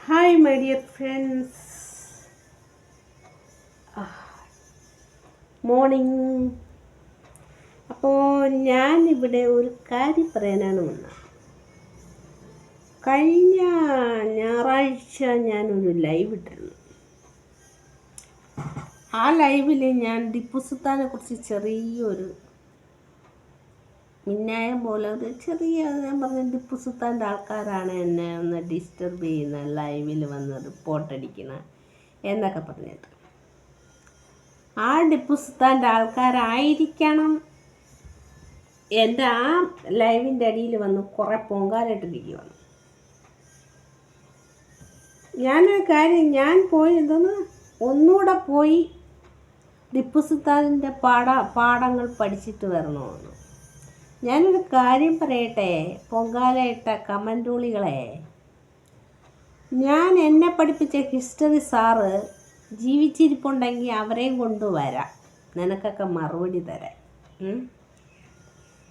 Hi my dear friends, morning. അപ്പോൾ ഞാനിവിടെ ഒരു കാര്യം പറയാനാണ് വന്നത്. കഴിഞ്ഞ ഞായറാഴ്ച ഞാനൊരു ലൈവ് ഇട്ടിരുന്നു. ആ ലൈവിൽ ഞാൻ ടിപ്പു സുൽത്താനെ കുറിച്ച് ചെറിയൊരു മിന്നായം പോലെ ഒരു ഞാൻ പറഞ്ഞ ടിപ്പു സുൽത്താൻ്റെ ആൾക്കാരാണ് എന്നെ ഒന്ന് ഡിസ്റ്റർബ് ചെയ്യുന്ന, ലൈവിൽ വന്ന് റിപ്പോർട്ടടിക്കുന്ന എന്നൊക്കെ പറഞ്ഞിട്ട്. ആ ടിപ്പു സുൽത്താൻ്റെ ആൾക്കാരായിരിക്കണം എൻ്റെ ആ ലൈവിൻ്റെ അടിയിൽ വന്ന് കുറേ പൊങ്കാലിട്ടിരിക്കുകയാണ്. ഞാനൊരു കാര്യം, ഞാൻ പോയി ഒന്നുകൂടെ പോയി ടിപ്പു സുൽത്താനിൻ്റെ പാഠങ്ങൾ പഠിച്ചിട്ട് വരണമെന്ന്. ഞാനൊരു കാര്യം പറയട്ടെ, പൊങ്കാലയിട്ട കമൻറ്റൂളികളെ, ഞാൻ എന്നെ പഠിപ്പിച്ച ഹിസ്റ്ററി സാറ് ജീവിച്ചിരിപ്പുണ്ടെങ്കിൽ അവരെയും കൊണ്ടുവരാം, നിനക്കൊക്കെ മറുപടി തരാം.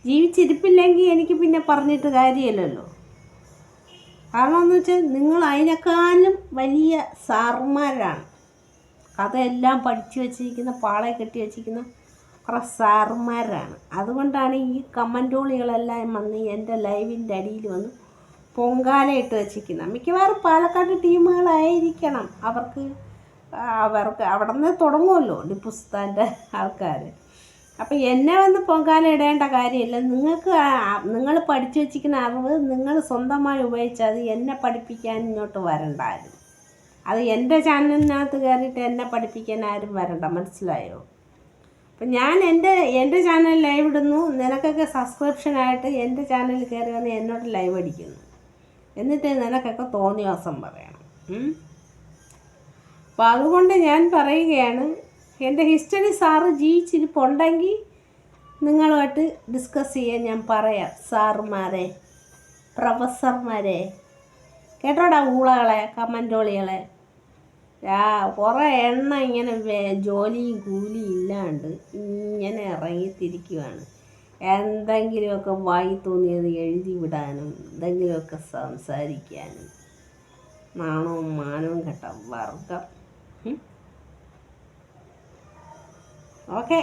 ജീവിച്ചിരിപ്പില്ലെങ്കിൽ എനിക്ക് പിന്നെ പറഞ്ഞിട്ട് കാര്യമില്ലല്ലോ. കാരണം എന്ന് വെച്ചാൽ നിങ്ങൾ അതിനേക്കാളും വലിയ സാറുമാരാണ്. കഥയെല്ലാം പഠിച്ചു വച്ചിരിക്കുന്ന, പാളയെ കെട്ടി വച്ചിരിക്കുന്ന കുറേ സാറുമാരാണ്. അതുകൊണ്ടാണ് ഈ കമൻറ്റോളികളെല്ലാം വന്ന് എൻ്റെ ലൈവിൻ്റെ അടിയിൽ വന്ന് പൊങ്കാലയിട്ട് വച്ചിരിക്കുന്നത്. മിക്കവാറും പാലക്കാട് ടീമുകളായിരിക്കണം. അവർക്ക് അവിടെ നിന്ന് തുടങ്ങുമല്ലോ ടിപ്പു സുൽത്താൻ്റെ ആൾക്കാർ. അപ്പം എന്നെ വന്ന് പൊങ്കാല ഇടേണ്ട കാര്യമില്ല. നിങ്ങൾ പഠിച്ചു വച്ചിരിക്കുന്ന അറിവ് നിങ്ങൾ സ്വന്തമായി ഉപയോഗിച്ചാൽ എന്നെ പഠിപ്പിക്കാൻ ഇങ്ങോട്ട് വരണ്ടായിരുന്നു. അത് എൻ്റെ ചാനലിനകത്ത് കയറിയിട്ട് എന്നെ പഠിപ്പിക്കാൻ ആരും വരണ്ട, മനസ്സിലായോ? അപ്പം ഞാൻ എൻ്റെ ചാനൽ ലൈവ് ഇടുന്നു, നിനക്കൊക്കെ സബ്സ്ക്രിപ്ഷനായിട്ട് എൻ്റെ ചാനലിൽ കയറി വന്ന് എന്നോട് ലൈവ് അടിക്കുന്നു, എന്നിട്ട് നിനക്കൊക്കെ തോന്നിയ ദിവസം പറയണം. അപ്പം അതുകൊണ്ട് ഞാൻ പറയുകയാണ്, എൻ്റെ ഹിസ്റ്ററി സാറ് ജീവിച്ചിരിപ്പുണ്ടെങ്കിൽ നിങ്ങളുമായിട്ട് ഡിസ്കസ് ചെയ്യാൻ ഞാൻ പറയാം. സാറുമാരെ, പ്രൊഫസർമാരെ, കേട്ടോടാ ഊളകളെ, കമൻറ്റോളികളെ. കുറേ എണ്ണം ഇങ്ങനെ ജോലിയും കൂലിയും ഇല്ലാണ്ട് ഇങ്ങനെ ഇറങ്ങിത്തിരിക്കുവാണ്. എന്തെങ്കിലുമൊക്കെ വായി തോന്നിയത് എഴുതി വിടാനും എന്തെങ്കിലുമൊക്കെ സംസാരിക്കാനും. നാണവും മാനവും കെട്ട വർഗം. ഓക്കെ.